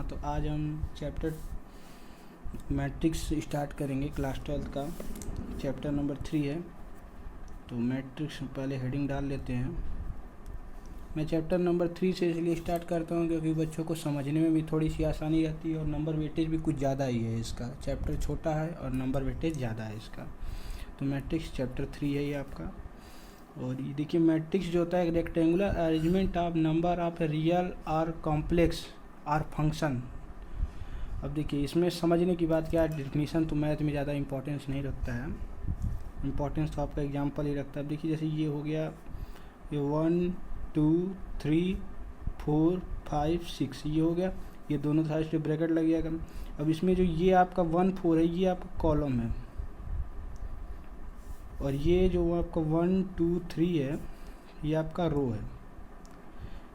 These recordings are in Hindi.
तो आज हम चैप्टर मैट्रिक्स स्टार्ट करेंगे। क्लास 12 का चैप्टर नंबर 3 है। तो मैट्रिक्स पहले हेडिंग डाल लेते हैं। मैं चैप्टर नंबर 3 से इसलिए स्टार्ट करता हूँ क्योंकि बच्चों को समझने में भी थोड़ी सी आसानी रहती है और नंबर वेटेज भी कुछ ज़्यादा ही है इसका। चैप्टर छोटा है और नंबर वेटेज ज़्यादा है इसका। तो मैट्रिक्स चैप्टर 3 है ये आपका। और ये देखिए, मैट्रिक्स जो होता है rectangular arrangement of number of real और कॉम्प्लेक्स और फंक्शन। अब देखिए, इसमें समझने की बात क्या है, डिफिनीशन तो मैथ में ज़्यादा इंपॉर्टेंस नहीं रखता है, इंपॉर्टेंस तो आपका एग्जाम्पल ही रखता है। अब देखिए, जैसे ये हो गया, ये 1 2 3 4 5 6 ये हो गया, ये दोनों साइड से ब्रैकेट लग जाएगा। अब इसमें जो ये आपका 1 4 है ये आपका कॉलम है, और ये जो आपका 1 2 3 है ये आपका रो है।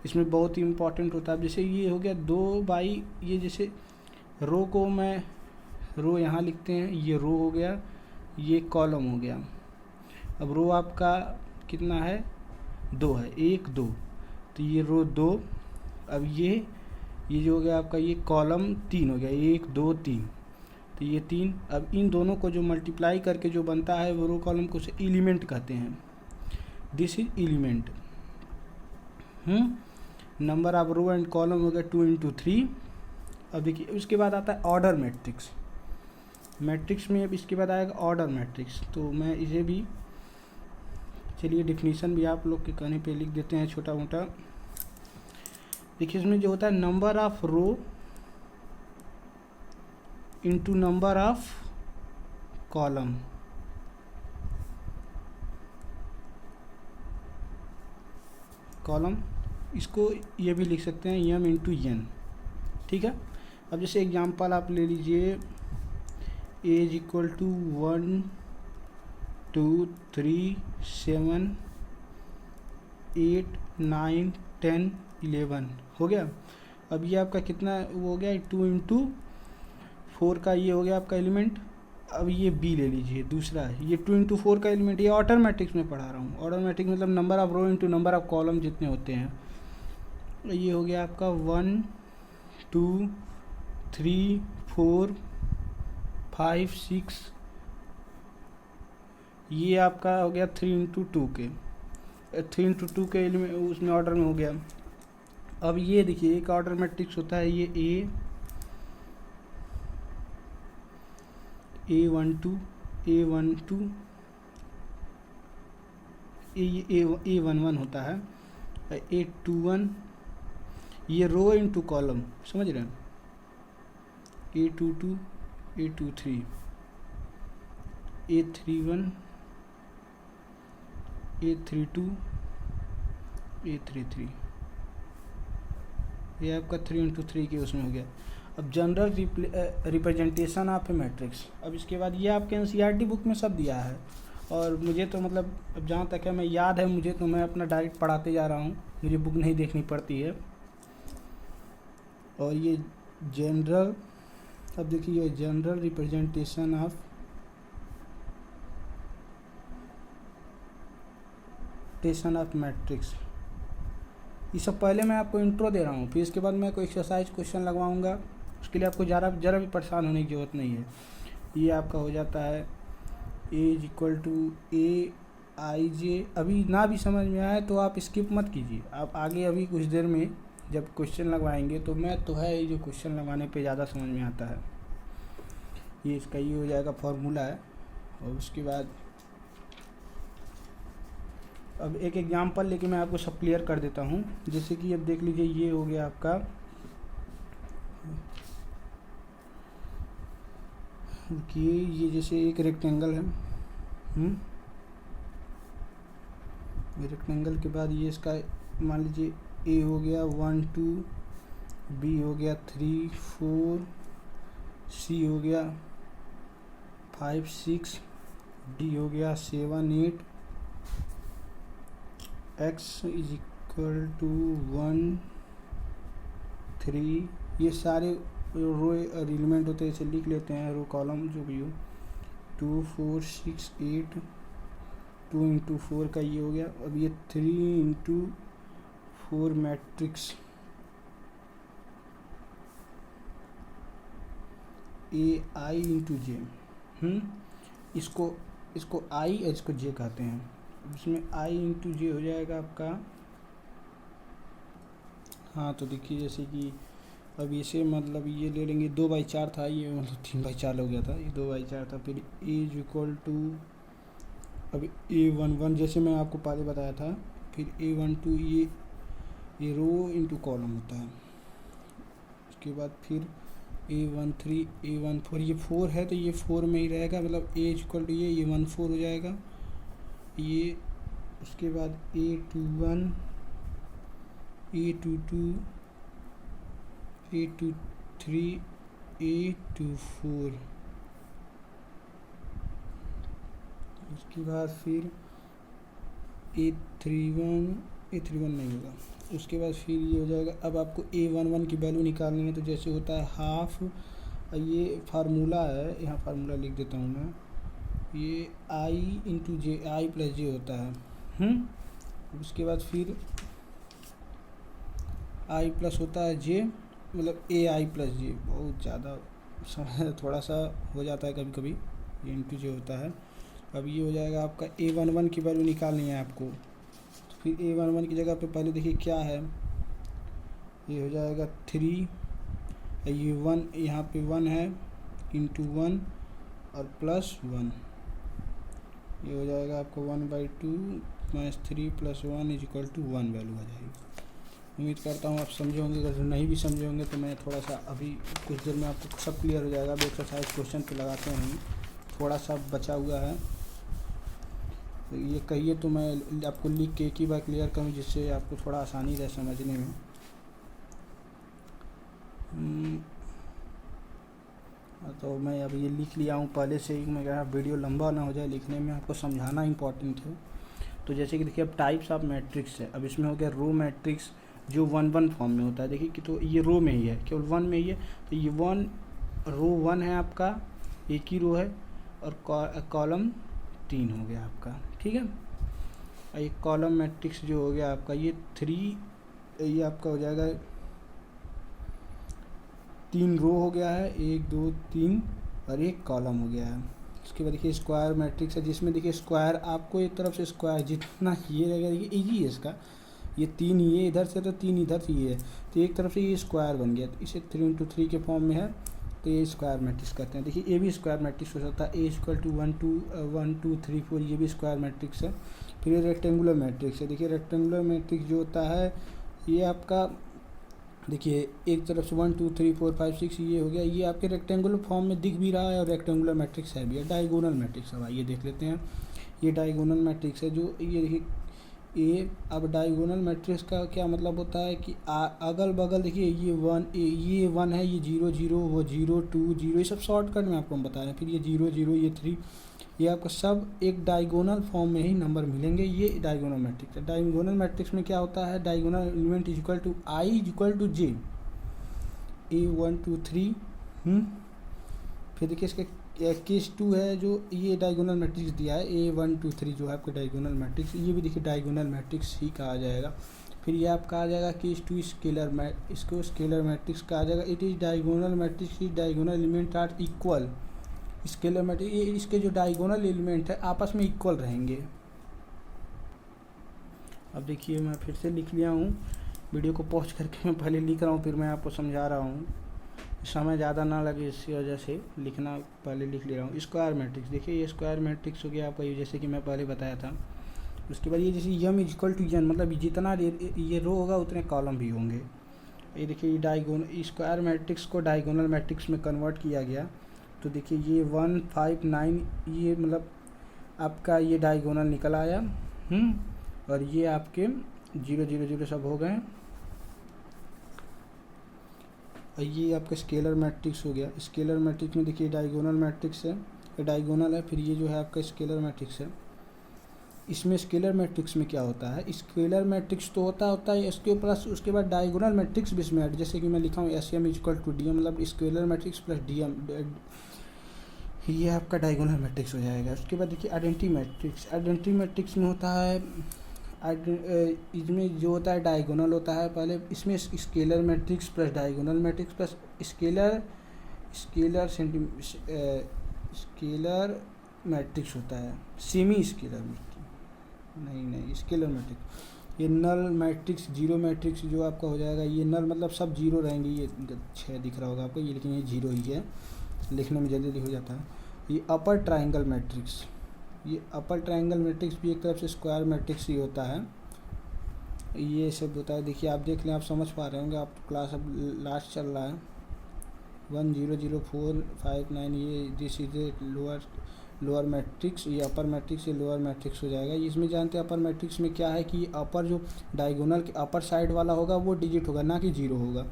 इसमें बहुत ही इम्पोर्टेंट होता है। जैसे ये हो गया 2 बाई, ये जैसे रो को मैं रो यहाँ लिखते हैं, ये रो हो गया, ये कॉलम हो गया। अब रो आपका कितना है, 2 है, 1 2, तो ये रो 2। अब ये जो हो गया आपका, ये कॉलम 3 हो गया, 1 2 3, तो ये 3। अब इन दोनों को जो मल्टीप्लाई करके जो बनता है वो रो कॉलम को से एलिमेंट कहते हैं। This is element. Number of row and column हो गया 2 × 3। अब देखिए, उसके बाद आता है ऑर्डर मैट्रिक्स। मैट्रिक्स में अब इसके बाद आएगा ऑर्डर मैट्रिक्स। तो मैं इसे भी, चलिए डिफिनीशन भी आप लोग के कहने पे लिख देते हैं छोटा मोटा। देखिए, इसमें जो होता है number of row into number of column. Column इसको ये भी लिख सकते हैं m इंटू n, ठीक है। अब जैसे एग्जांपल आप ले लीजिए, a इज इक्वल टू 1 2 3 7 8 9 10 11 हो गया। अब ये आपका कितना वो हो गया, 2 × 4 का ये हो गया आपका एलिमेंट। अब ये b ले लीजिए, दूसरा है ये 2 × 4 का एलिमेंट। ये ऑर्डर मैट्रिक्स में पढ़ा रहा हूँ। ऑर्डर मैट्रिक्स मतलब number of row into number of column जितने होते हैं। ये हो गया आपका 1 2 3 4 5 6, ये आपका हो गया 3 × 2 के, 3 × 2 के एलिमेंट उसमें ऑर्डर में हो गया। अब ये देखिए, एक ऑर्डर मैट्रिक्स होता है ये A12 A12 A11 होता है, A21, ये रो इंटू कॉलम, समझ रहे हैं, A22 A23 A31 A32 A33, ये आपका 3 × 3 के उसमें हो गया। अब general representation of A matrix. अब इसके बाद ये आपके NCERT बुक में सब दिया है, और मुझे तो मतलब अब जहाँ तक है मैं याद है मुझे, तो मैं अपना डायरेक्ट पढ़ाते जा रहा हूँ, मुझे बुक नहीं देखनी पड़ती है। और ये जनरल, अब देखिए, ये जनरल रिप्रेजेंटेशन ऑफ मैट्रिक्स। ये सब पहले मैं आपको इंट्रो दे रहा हूँ, फिर इसके बाद मैं कोई एक्सरसाइज क्वेश्चन लगवाऊंगा। उसके लिए आपको ज़रा भी परेशान होने की ज़रूरत नहीं है। ये आपका हो जाता है a is equal to AIJ। अभी ना भी समझ में आए तो आप स्किप मत कीजिए, आप आगे अभी कुछ देर में जब क्वेश्चन लगवाएंगे तो मैथ तो है ही, जो क्वेश्चन लगवाने पे ज़्यादा समझ में आता है। ये इसका ये हो जाएगा, फार्मूला है। और उसके बाद अब एक एग्जांपल लेके मैं आपको सब क्लियर कर देता हूँ। जैसे कि अब देख लीजिए, ये हो गया आपका, कि ये जैसे एक रेक्टेंगल है, ये रेक्टेंगल के बाद ये इसका मान लीजिए A हो गया 1 2, B हो गया 3 4, C हो गया 5 6, D हो गया 7 8, X इज इक्वल टू 1 3। ये सारे रो एलिमेंट होते हैं, इसे लिख लेते हैं, रो कॉलम जो भी हो। 2 4 6 8, 2 × 4 का ये हो गया। अब ये 3 × 4 मैट्रिक्स ए आई इंटू जे, इसको आई और इसको जे कहते हैं। इसमें आई इंटू जे हो जाएगा आपका, हाँ तो देखिए जैसे कि अब इसे मतलब ये ले लेंगे 2/4 था, ये मतलब 3/4 हो गया था, ये 2/4 था। फिर ए इज इक्वल टू, अब A11 जैसे मैं आपको पहले बताया था, फिर A12 ये रो इंटू कॉलम होता है। उसके बाद फिर A13 A14, ये 4 है तो ये 4 में ही रहेगा, मतलब A इज इक्वल टू ये 14 हो जाएगा ये। उसके बाद A21 A22 A23 A24, उसके बाद फिर A31 नहीं होगा। उसके बाद फिर ये हो जाएगा। अब आपको A11 की वैल्यू निकालनी है, तो जैसे होता है हाफ, ये फार्मूला है, यहाँ फार्मूला लिख देता हूँ मैं, ये आई इंटू जे, आई प्लस जे होता है। उसके बाद फिर आई प्लस होता है जे, मतलब ए आई प्लस जे, बहुत ज़्यादा समय थोड़ा सा हो जाता है कभी कभी, ये इंटू जे होता है। अब ये हो जाएगा आपका A11 की वैल्यू निकालनी है आपको, तो फिर A11 की जगह पे पहले देखिए क्या है, ये हो जाएगा 3, ये 1 यहाँ पे 1 है इंटू 1 और प्लस 1, ये हो जाएगा आपको 1/2 - 3 + 1 = 1 वैल्यू आ जाएगी। उम्मीद करता हूँ आप समझे होंगे, अगर नहीं भी समझे होंगे तो मैं थोड़ा सा अभी कुछ देर में आपको सब क्लियर हो जाएगा। अब एक्सरसाइज क्वेश्चन पे लगाते हैं, थोड़ा सा बचा हुआ है, तो ये कहिए तो मैं आपको लिख के एक ही बार क्लियर करूँ, जिससे आपको थोड़ा आसानी रहे समझने में। तो मैं अब ये लिख लिया हूँ पहले से ही, मैं कहा वीडियो लंबा ना हो जाए, लिखने में आपको समझाना इम्पोर्टेंट है। तो जैसे कि देखिए अब टाइप्स ऑफ मैट्रिक्स है, अब इसमें हो गया रो मैट्रिक्स जो 1/1 फॉर्म में होता है। देखिए कि तो ये रो में ही है, केवल 1 में ही है, तो ये 1 रो 1 है आपका, एक ही रो है, और कॉलम 3 हो गया आपका, ठीक है। एक कॉलम मैट्रिक्स जो हो गया आपका ये 3, ये आपका हो जाएगा 3 रो हो गया है, 1 2 3 और एक कॉलम हो गया है। उसके बाद देखिए स्क्वायर मैट्रिक्स है, जिसमें देखिए स्क्वायर आपको एक तरफ से स्क्वायर जितना ये रहेगा, देखिए इजी है इसका, ये 3 ये इधर से तो 3 इधर से ये है, तो एक तरफ से ये स्क्वायर बन गया, तो इसे 3 × 3 के फॉर्म में है, तो ये स्क्वायर मैट्रिक्स कहते हैं। देखिए ये भी स्क्वायर मैट्रिक्स हो सकता है, A = 1 2 3 4, ये भी स्क्वायर मैट्रिक्स है। फिर ये रेक्टेंगुलर मैट्रिक्स है। देखिए रेक्टेंगुलर मैट्रिक्स जो होता है ये आपका, देखिए एक तरफ से 1 2 3 4 5 6 ये हो गया, ये आपके रेक्टेंगुलर फॉर्म में दिख भी रहा है और रेक्टेंगुलर मैट्रिक्स है भी है। डायगोनल मैट्रिक्स, अब आइए देख लेते हैं। ये डायगोनल मैट्रिक्स है, जो ये देखिए अब डायगोनल मैट्रिक्स का क्या मतलब होता है कि अगल बगल देखिए ये 1 ये 1 है, ये 0 0 वो 0 2 0, ये सब शॉर्टकट में आपको हम बता रहे हैं। फिर ये 0 0 ये 3, ये आपको सब एक डायगोनल फॉर्म में ही नंबर मिलेंगे, ये डायगोनल मैट्रिक्स है। डायगोनल मैट्रिक्स में क्या होता है, diagonal element = I = J, A1 2 3। फिर देखिए इसका केस 2 है, जो ये डायगोनल मैट्रिक्स दिया है A1 2 3, जो है आपका डायगोनल मैट्रिक्स, ये भी देखिए डायगोनल मैट्रिक्स ही कहा जाएगा। फिर ये आपका आ जाएगा केस 2 स्केलर इसको स्केलर मैट्रिक्स कहा जाएगा। It is diagonal matrix, is diagonal element are equal. Scalar matrix, ये इसके जो डायगोनल एलिमेंट है आपस में इक्वल रहेंगे। अब देखिए मैं फिर से लिख लिया हूँ, वीडियो को पॉज करके मैं पहले लिख रहा हूँ, फिर मैं आपको समझा रहा हूँ, समय ज़्यादा ना लगे, इसी वजह से लिखना पहले लिख ले रहा हूँ। स्क्वायर मैट्रिक्स, देखिए ये स्क्वायर मैट्रिक्स हो गया आपका, ये जैसे कि मैं पहले बताया था। उसके बाद ये जैसे M = N, मतलब जितना ये रो होगा उतने कॉलम भी होंगे। ये देखिए ये स्क्वायर मैट्रिक्स को डायगोनल मैट्रिक्स में कन्वर्ट किया गया, तो देखिए ये 1 5 9, ये मतलब आपका ये डायगोनल निकल आया, और ये आपके 0 0 0 सब हो गए, और ये आपका स्केलर मैट्रिक्स हो गया। स्केलर मैट्रिक्स में देखिए डायगोनल मैट्रिक्स है, ये डायगोनल है, फिर ये जो है आपका स्केलर मैट्रिक्स है। इसमें स्केलर मैट्रिक्स में क्या होता है, स्केलर मैट्रिक्स तो होता है इसके प्लस उसके बाद डायगोनल मैट्रिक्स भी इसमें ऐड, जैसे कि मैं लिखा हूँ SM = DM, मतलब स्केलर मैट्रिक्स प्लस DM, ये आपका डायगोनल मैट्रिक्स हो जाएगा। उसके बाद देखिए आइडेंटिटी मैट्रिक्स, आइडेंटिटी मैट्रिक्स में होता है, इसमें जो होता है डायगोनल होता है पहले, इसमें scalar matrix plus diagonal matrix plus scalar scalar matrix होता है, सेमी स्केलर नहीं स्केलर मैट्रिक्स। ये नल मैट्रिक्स, जीरो मैट्रिक्स जो आपका हो जाएगा, ये नल मतलब सब जीरो रहेंगे। ये 6 दिख रहा होगा आपको ये, लेकिन ये जीरो ही है, लिखने में जल्दी हो जाता है। ये अपर ट्राइंगल मैट्रिक्स, ये अपर ट्राइंगल मैट्रिक्स भी एक तरफ से स्क्वायर मैट्रिक्स ही होता है। ये सब होता है, देखिए आप देख लें, आप समझ पा रहे होंगे, आप क्लास अब लास्ट चल रहा है 100,459। ये this is a lower matrix, ये अपर मैट्रिक्स, ये लोअर मैट्रिक्स हो जाएगा। इसमें जानते हैं अपर मैट्रिक्स में क्या है कि अपर जो डायगोनल के अपर साइड वाला होगा वो डिजिट होगा, ना कि जीरो होगा।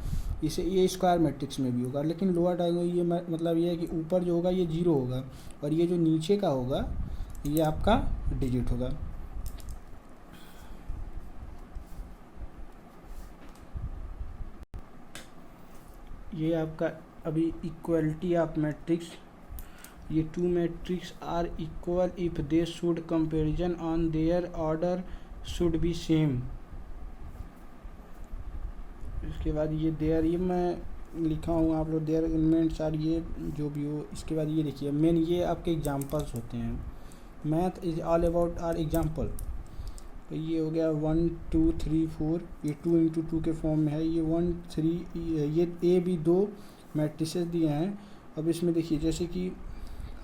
इसे ये स्क्वायर मैट्रिक्स में भी होगा, लेकिन लोअर डायगोनल ये मतलब ये है कि ऊपर जो होगा ये जीरो होगा, और ये जो नीचे का होगा ये आपका डिजिट होगा। ये आपका अभी इक्वलिटी ऑफ मैट्रिक्स, ये two matrix are equal if they should comparison on their order should be same. इसके बाद ये देयर, ये मैं लिखा हूँ, आप लोग देयर एलिमेंट्स आर, ये जो भी हो। इसके बाद ये देखिए मेन, ये आपके एग्जांपल्स होते हैं। Math is all about our example. तो ये हो गया 1 2 3 4, ये 2 इंटू 2 के फॉर्म में है। ये 1 3, ये ए भी 2 मैट्रिसेस दिए हैं। अब इसमें देखिए जैसे कि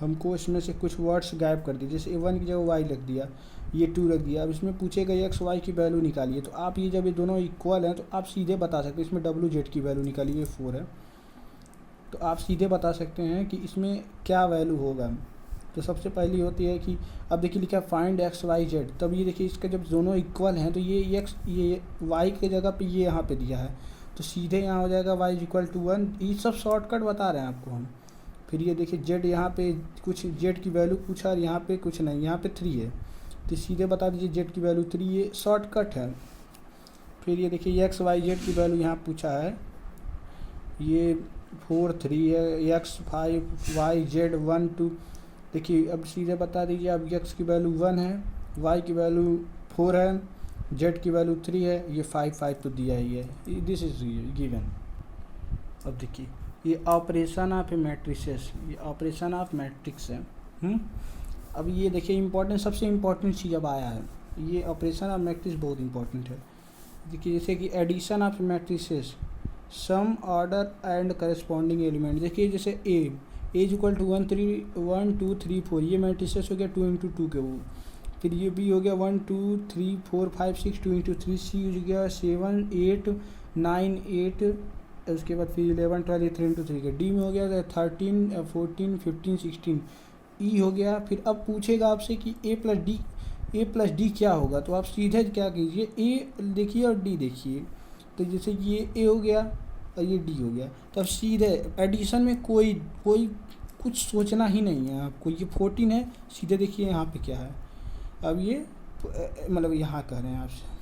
हमको इसमें से कुछ वर्ड्स गायब कर दिए, जैसे A1 की जगह Y रख दिया, ये 2 रख दिया। अब इसमें पूछेगा एक्स वाई की वैल्यू निकालिए, तो आप ये जब ये दोनों इक्वल हैं तो आप सीधे बता सकते हैं। इसमें WZ की वैल्यू निकालिए, ये 4 है, तो आप सीधे बता सकते हैं कि इसमें क्या वैल्यू होगा। तो सबसे पहली होती है कि अब देखिए लिखा है फाइंड XYZ, तब ये देखिए इसका जब दोनों इक्वल हैं तो ये x, ये y के जगह पे ये यहाँ पे दिया है, तो सीधे यहाँ हो जाएगा y = 1। ये सब शॉर्टकट बता रहे हैं आपको हम। फिर ये देखिए z, यहाँ पे कुछ z की वैल्यू पूछा और यहाँ पे कुछ नहीं, यहाँ पे 3 है, तो सीधे बता दीजिए z की वैल्यू 3, ये शॉर्टकट है। फिर ये देखिए XYZ की वैल्यू यहाँ पूछा है, ये 4 3 है, x 5 y z 1 2। देखिए अब सीधे बता दीजिए, अब x की वैल्यू 1 है, y की वैल्यू 4 है, z की वैल्यू 3 है, ये 5 5 तो दिया ही है, दिस इज गिवन। अब देखिए ये ऑपरेशन ऑफ मैट्रिसेस, ये ऑपरेशन ऑफ मैट्रिक्स है। अब ये देखिए इम्पोर्टेंट, सबसे इम्पोर्टेंट चीज़ अब आया है, ये ऑपरेशन ऑफ मैट्रिक्स बहुत इंपॉर्टेंट है। देखिए जैसे कि addition of matrices, same order and corresponding element. देखिए जैसे A = 1 1 2 3 4, ये मैट्रिसेस हो गया 2 इंटू 2 के वो। फिर ये B हो गया 1 2 3 4 5 6 2 इंटू 3, C हो गया 7 8 9 8, उसके बाद फिर 11 12 3 इंटू 3 के। D में हो गया 13 14 15 16, E हो गया। फिर अब पूछेगा आपसे कि A प्लस D क्या होगा, तो आप सीधे क्या कीजिए, A देखिए और D देखिए। तो जैसे ये A हो गया और ये D हो गया, तो अब सीधे एडिशन में कोई कुछ सोचना ही नहीं है आपको। ये 14 है, सीधे देखिए यहाँ पे क्या है। अब ये मतलब यहाँ कह रहे हैं आपसे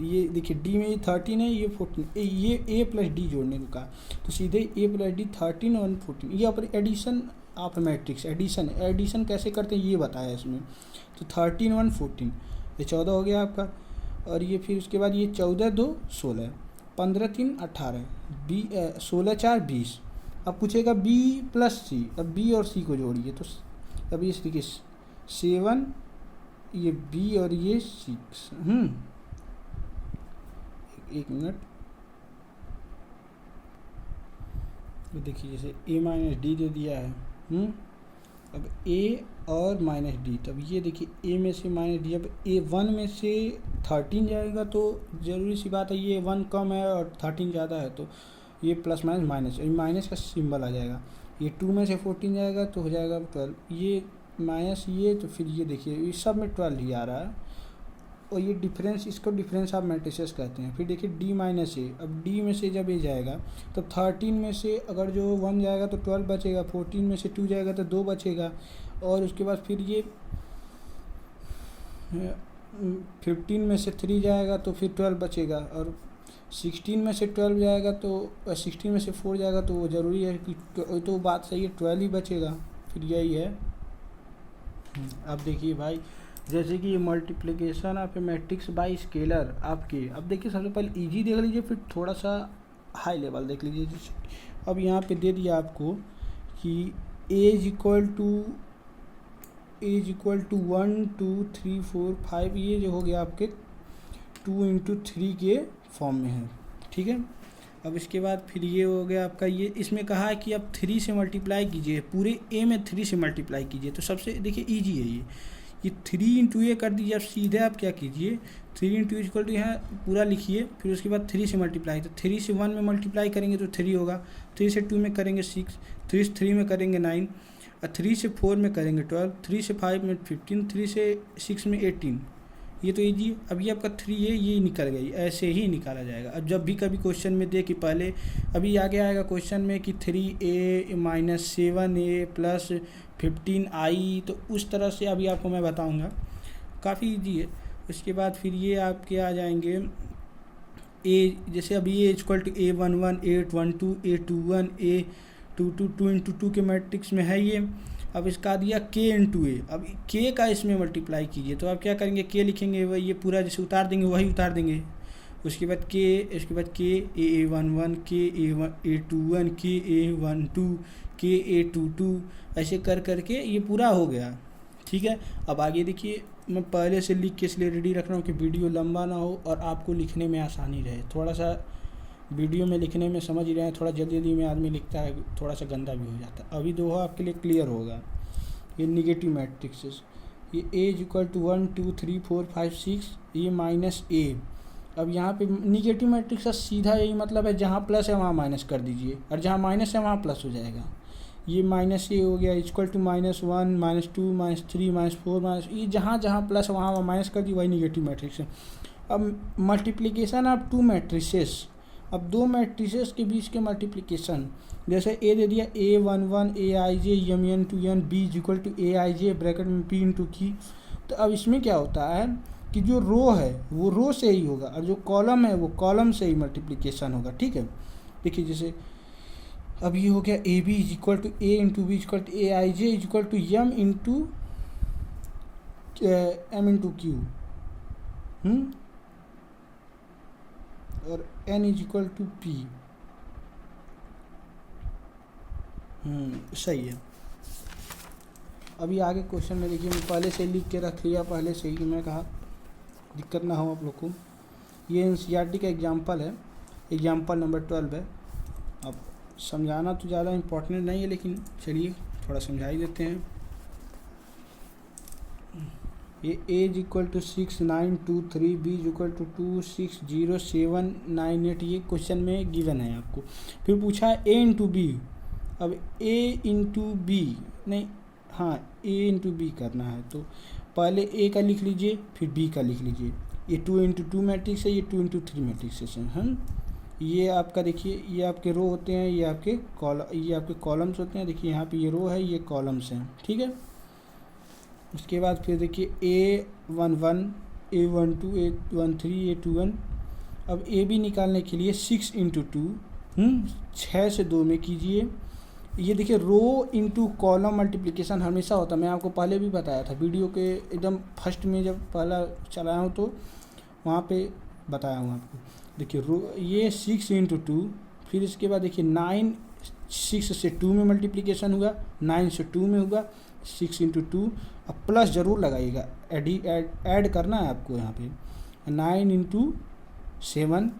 ये देखिए D में ये 13 है, ये 14, ये A प्लस D जोड़ने को कहा, तो सीधे A प्लस D 13 और 14, ये अपने एडिशन ऑफ मैट्रिक्स। एडिशन कैसे करते हैं ये बताया इसमें। तो 13 1 14, ये 14 हो गया आपका। और ये फिर उसके बाद ये 14 2 16, 15 3 18, 16 4 20। अब पूछेगा B प्लस C, अब B और C को जोड़िए, तो अब ये देखिए 7, ये B और ये 6। एक मिनट, तो देखिए जैसे A माइनस D दे दिया है। अब A और माइनस D, तब ये देखिए A में से माइनस D, अब A1 में से 13 जाएगा, तो ज़रूरी सी बात है ये 1 कम है और 13 ज़्यादा है, तो ये प्लस माइनस माइनस, माइनस का सिंबल आ जाएगा। ये 2 में से 14 जाएगा तो हो जाएगा 12, ये माइनस ये, तो फिर ये देखिए इस सब में 12 ही आ रहा है। और ये डिफरेंस, इसको डिफरेंस ऑफ मैट्रिसेस कहते हैं। फिर देखिए D माइनस A, अब D में से जब ये जाएगा तो 13 में से अगर जो 1 जाएगा तो 12 बचेगा, 14 में से 2 जाएगा तो 2 बचेगा, और उसके बाद फिर ये 15 में से 3 जाएगा तो फिर 12 बचेगा, और 16 में से 12 जाएगा तो 16 में से 4 जाएगा, तो वो ज़रूरी है कि तो बात सही है 12 ही बचेगा। फिर यही है। अब देखिए भाई, जैसे कि multiplication of A matrix bye scalar आपके, अब देखिए सबसे पहले इजी देख लीजिए, फिर थोड़ा सा हाई लेवल देख लीजिए। अब यहाँ पे दे दिया आपको कि ए इज इक्वल टू 1 2 3 4 5, ये जो हो गया आपके 2 इंटू 3 के फॉर्म में है, ठीक है। अब इसके बाद फिर ये हो गया आपका, ये इसमें कहा है कि आप 3 से मल्टीप्लाई कीजिए, पूरे ए में 3 से मल्टीप्लाई कीजिए। तो सबसे देखिए ईजी है ये 3 इंटू ए कर दीजिए। आप सीधे आप क्या कीजिए, 3 इंटू इक्वल टू यहाँ पूरा लिखिए, फिर उसके बाद 3 से मल्टीप्लाई। तो 3 से 1 में मल्टीप्लाई करेंगे तो 3 होगा, 3 से 2 में करेंगे 6, 3 से 3 में करेंगे 9, और 3 से 4 में करेंगे 12, 3 से 5 में 15, 3 से 6 में 18। ये तो ईजी। अब ये आपका 3 है, ये निकल गई, ऐसे ही निकाला जाएगा। अब जब भी कभी क्वेश्चन में दे कि पहले अभी आगे आएगा क्वेश्चन में कि 3a minus 7a plus 15i, तो उस तरह से अभी आपको मैं बताऊंगा, काफ़ी ईजी है। उसके बाद फिर ये आपके आ जाएंगे ए, जैसे अभी ए equal to A11 A12 A21 A22 2 into 2 के मैट्रिक्स में है ये। अब इसका दिया k इंटू ए, अब k का इसमें मल्टीप्लाई कीजिए। तो आप क्या करेंगे, k लिखेंगे, वही ये पूरा जैसे उतार देंगे वही उतार देंगे। उसके बाद k, इसके बाद k A11 k A21 k A12 k A22, ऐसे कर करके ये पूरा हो गया, ठीक है। अब आगे देखिए, मैं पहले से लिख के इसलिए रेडी रख रहा हूँ कि वीडियो लंबा ना हो और आपको लिखने में आसानी रहे। थोड़ा सा वीडियो में लिखने में समझ ही रहे हैं, थोड़ा जल्दी जल्दी में आदमी लिखता है, थोड़ा सा गंदा भी हो जाता है। अभी दो आपके लिए क्लियर होगा। ये निगेटिव मैट्रिक्सेस, ये a इज इक्वल टू 1 2 3 4 5 6, ये माइनस a। अब यहाँ पे निगेटिव मैट्रिक्स का सीधा यही मतलब है, जहाँ प्लस है वहाँ माइनस कर दीजिए, और जहाँ माइनस है वहाँ प्लस हो जाएगा। ये माइनस ए हो गया इक्वल टू -1 -2 -3 -4 माइनस, ये जहाँ जहाँ प्लस वहाँ माइनस कर दी, वही निगेटिव मैट्रिक्स है। अब मल्टीप्लिकेशन ऑफ 2 मैट्रिसेस, अब 2 मैट्रिसेस के बीच के मल्टीप्लिकेशन, जैसे ए दे दिया A11 Aij mn2n b is equal to Aij bracket में p इंटू की। तो अब इसमें क्या होता है कि जो रो है वो रो से ही होगा, और जो कॉलम है वो कॉलम से ही मल्टीप्लिकेशन होगा, ठीक है। देखिए जैसे अब ये हो गया A B is equal to A into B is equal to Aij is equal to m into m into Q, और n is equal to p। सही है। अभी आगे क्वेश्चन में देखिए, मैं पहले से लिख के रख लिया, पहले से ही, मैं कहा दिक्कत ना हो आप लोग को। ये NCERT का एग्जाम्पल है, एग्जाम्पल नंबर 12 है। अब समझाना तो ज़्यादा इम्पोर्टेंट नहीं है, लेकिन चलिए थोड़ा समझा ही देते हैं। ये a is equal to 6 9 2 3 b is equal to 2 6 0 7 9 8, ये क्वेश्चन में गिवन है आपको। फिर पूछा है a इंटू बी। अब a इंटू बी नहीं, हाँ a इंटू बी करना है, तो पहले a का लिख लीजिए, फिर b का लिख लीजिए। ये 2 इंटू 2 मैट्रिक्स है, ये 2 इंटू 3 मैट्रिक्स है। ये आपका देखिए, ये आपके रो होते हैं, ये आपके कॉलम्स होते हैं। देखिए यहाँ पे ये रो है, ये कॉलम्स हैं, ठीक है। उसके बाद फिर देखिए A11 A12 A13 A21। अब ए बी निकालने के लिए 6 इंटू 2 6 से 2 में कीजिए। ये देखिए रो इंटू कॉलम मल्टीप्लिकेशन हमेशा होता है, मैं आपको पहले भी बताया था वीडियो के एकदम फर्स्ट में, जब पहला चलाया हूँ तो वहाँ पे बताया हूँ आपको। देखिए रो, ये 6 इंटू 2, फिर इसके बाद देखिए 9 6 से 2 में मल्टीप्लिकेशन हुआ, 9 से 2 में हुआ, 6 इंटू 2। अब प्लस ज़रूर लगाइएगा, ऐड करना है आपको यहाँ पे। 9 इंटू 7,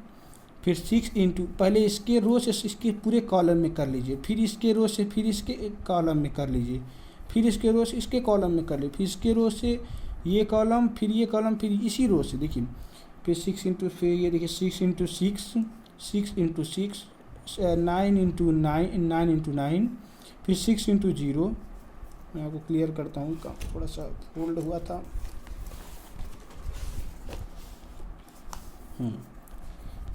फिर 6 इंटू, पहले इसके रो से इसके पूरे कॉलम में कर लीजिए, फिर इसके रो से फिर इसके कॉलम में कर लीजिए, फिर इसके रो से इसके कॉलम में कर लीजिए, फिर इसके रो से ये कॉलम, फिर ये कॉलम, फिर इसी रो से देखिए, फिर 6 इंटू, फिर ये देखिए 6 इंटू 6 6 इंटू 6 9 इंटू 9 इंटू 9, फिर 6 इंटू 0। मैं आपको क्लियर करता हूँ, थोड़ा सा होल्ड हुआ था।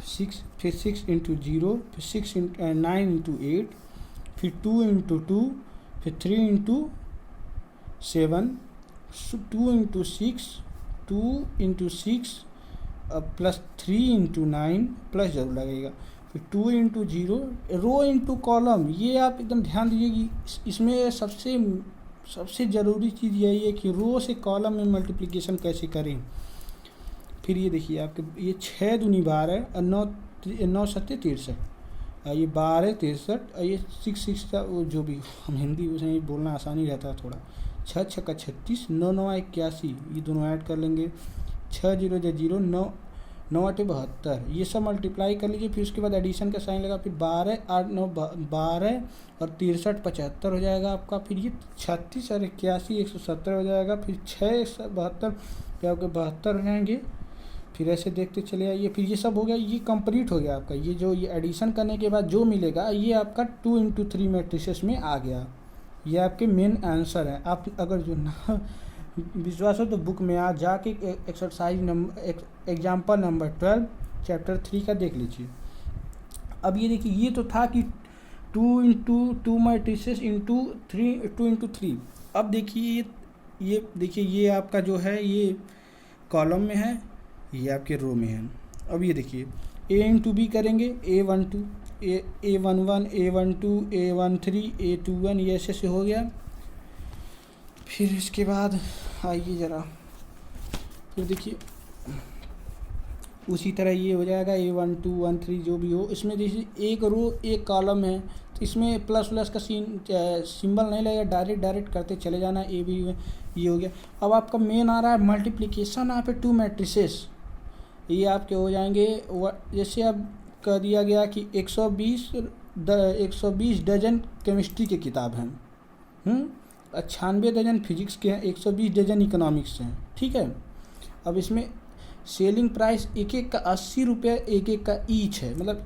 6, फिर 6 इंटू 0, फिर 6 9 इंटू 8, फिर 2 इंटू 2, फिर 3 into 7, 2 into 6, 2 into 6 plus 3 into 9, plus जरूर लगेगा, फिर 2 इंटू 0, रो इंटू कॉलम। ये आप एकदम ध्यान दीजिए कि इसमें सबसे ज़रूरी चीज़ यही है कि रो से कॉलम में मल्टीप्लिकेशन कैसे करें। फिर ये देखिए आपके, ये 6 दूनी 12 है और 9 7 63, ये 12 63 ये 6 का वो जो भी हम हिंदी उसमें बोलना आसानी रहता है थोड़ा। 6 छक्का 36 9 9 81 ये दोनों ऐड कर लेंगे। 6 0 0 9 9 8 72 ये सब मल्टीप्लाई कर लीजिए। फिर उसके बाद एडिशन का साइन लगा, फिर 12 8 9 12 और 63 75 हो जाएगा आपका। फिर ये 36 और 81 170 हो जाएगा। फिर 6 72 क्या आपके 72 हो जाएंगे। फिर ऐसे देखते चले आइए। फिर ये सब हो गया, ये कंप्लीट हो गया आपका। ये जो ये एडिशन करने के बाद जो मिलेगा ये आपका 2 into 3 मैट्रिसेस में आ गया। ये आपके मेन आंसर है। आप अगर जो ना विश्वास हो तो बुक में आ जाके exercise number example number 12 chapter 3 का देख लीजिए। अब ये देखिए, ये तो था कि 2 into 2 मैट्रिसेस इंटू 2 into 3। अब देखिए ये देखिए ये आपका जो है ये कॉलम में है, ये आपके रो में है। अब ये देखिए A into B करेंगे, A12 A11 A12 A13 A21 ये ऐसे हो गया। फिर इसके बाद आइए ज़रा, फिर देखिए उसी तरह ये हो जाएगा A12 13 जो भी हो। इसमें देखिए एक रो एक कॉलम है, तो इसमें प्लस प्लस का सिंबल नहीं लगेगा, डायरेक्ट करते चले जाना। ए बी ये हो गया। अब आपका मेन आ रहा है मल्टीप्लिकेशन यहाँ पे 2 मैट्रिसेस। ये आपके हो जाएंगे जैसे अब कह दिया गया कि 120 डजन केमिस्ट्री के किताब हैं, 98 डजन फिजिक्स के हैं, 120 डजन इकोनॉमिक्स हैं, ठीक है। अब इसमें सेलिंग प्राइस एक एक का 80 रुपये, एक एक का ईच है, मतलब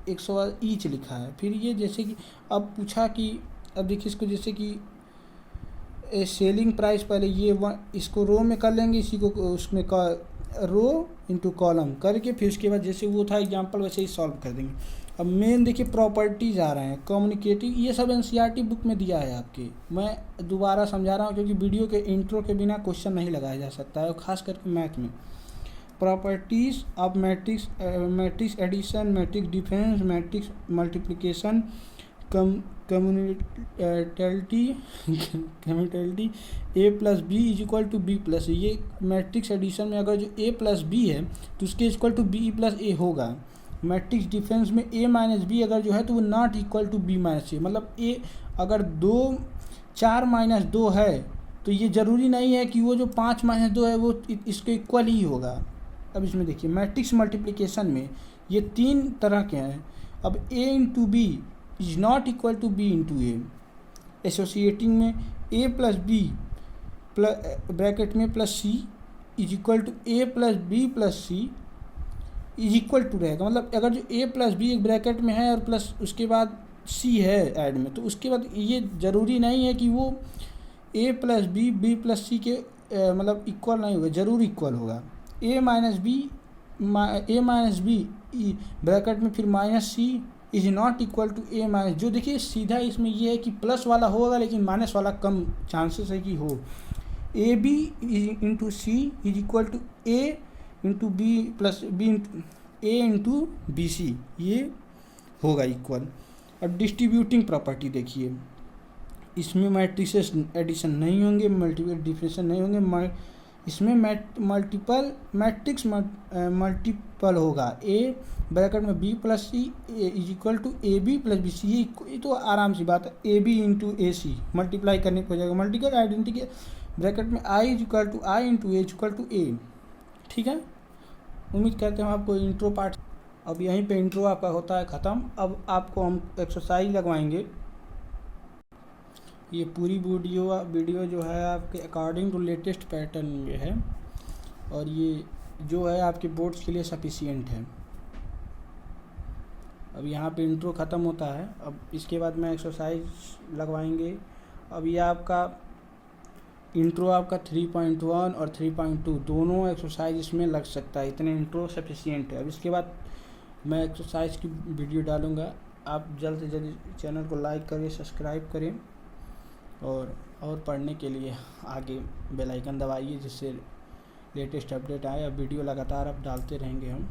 100 ईच लिखा है। फिर ये जैसे कि अब पूछा कि अब देखिए इसको जैसे कि सेलिंग प्राइस पहले ये इसको रो में कर लेंगे, इसी को उसमें रो इंटू कॉलम करके फिर उसके बाद जैसे वो था एग्जांपल वैसे ही सॉल्व कर देंगे। अब मेन देखिए प्रॉपर्टीज़ आ रहे हैं, कम्युनिकेटिव, ये सब एनसीईआरटी बुक में दिया है आपके। मैं दोबारा समझा रहा हूँ क्योंकि वीडियो के इंट्रो के बिना क्वेश्चन नहीं लगाया जा सकता है, और ख़ास करके मैथ में। Properties of matrix addition, matrix difference, matrix multiplication, commutativity A plus B is equal to B plus. ये मैट्रिक्स एडिशन में अगर जो A प्लस बी है तो उसके equal to B plus A होगा। मैट्रिक्स डिफरेंस में A माइनस बी अगर जो है तो वो not equal to B minus A, मतलब A अगर 4 माइनस 2 है तो ये ज़रूरी नहीं है कि वो जो 5 माइनस 2 है वो इसके इक्वल ही होगा। अब इसमें देखिए मैट्रिक्स मल्टीप्लिकेशन में ये 3 तरह के हैं। अब A into B is not equal to B into A. Associating में A प्लस बी ब्रैकेट में plus C is equal to A plus B plus C is equal to रहेगा। मतलब अगर जो A प्लस बी एक ब्रैकेट में है और प्लस उसके बाद C है ऐड में, तो उसके बाद ये ज़रूरी नहीं है कि वो A प्लस बी प्लस सी के मतलब इक्वल नहीं होगा, ज़रूर इक्वल होगा। A माइनस बी ब्रैकेट में फिर minus C is not equal to A minus. जो देखिए सीधा इसमें ये है कि प्लस वाला होगा लेकिन माइनस वाला कम चांसेस है कि हो। A B into C is equal to A into B plus B A into B C, ये होगा इक्वल। अब डिस्ट्रीब्यूटिंग प्रॉपर्टी देखिए, इसमें मैट्रिसेस एडिशन नहीं होंगे, मल्टीपल डिफरेंशिएशन नहीं होंगे, इसमें मैट्रिक्स मल्टीपल होगा। A ब्रैकेट में B plus C is equal to A B plus B C, ये तो आराम सी बात है। A B into A C multiply करने को हो जाएगा। मल्टीपल आइडेंटिटी के ब्रैकेट में I is equal to I into A is equal to A, ठीक है। उम्मीद करते हैं आपको इंट्रो पार्ट, अब यहीं पे इंट्रो आपका होता है ख़त्म। अब आपको हम एक्सरसाइज लगवाएंगे। ये पूरी वीडियो जो है आपके अकॉर्डिंग टू लेटेस्ट पैटर्न में है, और ये जो है आपके बोर्ड्स के लिए सफिशिएंट है। अब यहाँ पे इंट्रो ख़त्म होता है। अब इसके बाद में एक्सरसाइज लगवाएंगे। अब ये आपका इंट्रो आपका 3.1 और 3.2 दोनों एक्सरसाइज इसमें लग सकता है, इतने इंट्रो सफिशिएंट है। अब इसके बाद मैं एक्सरसाइज की वीडियो डालूँगा। आप जल्द से जल्द चैनल को लाइक करें, सब्सक्राइब करें, और पढ़ने के लिए आगे बेल आइकन दबाइए जिससे लेटेस्ट अपडेट आए। अब वीडियो लगातार अब डालते रहेंगे हम।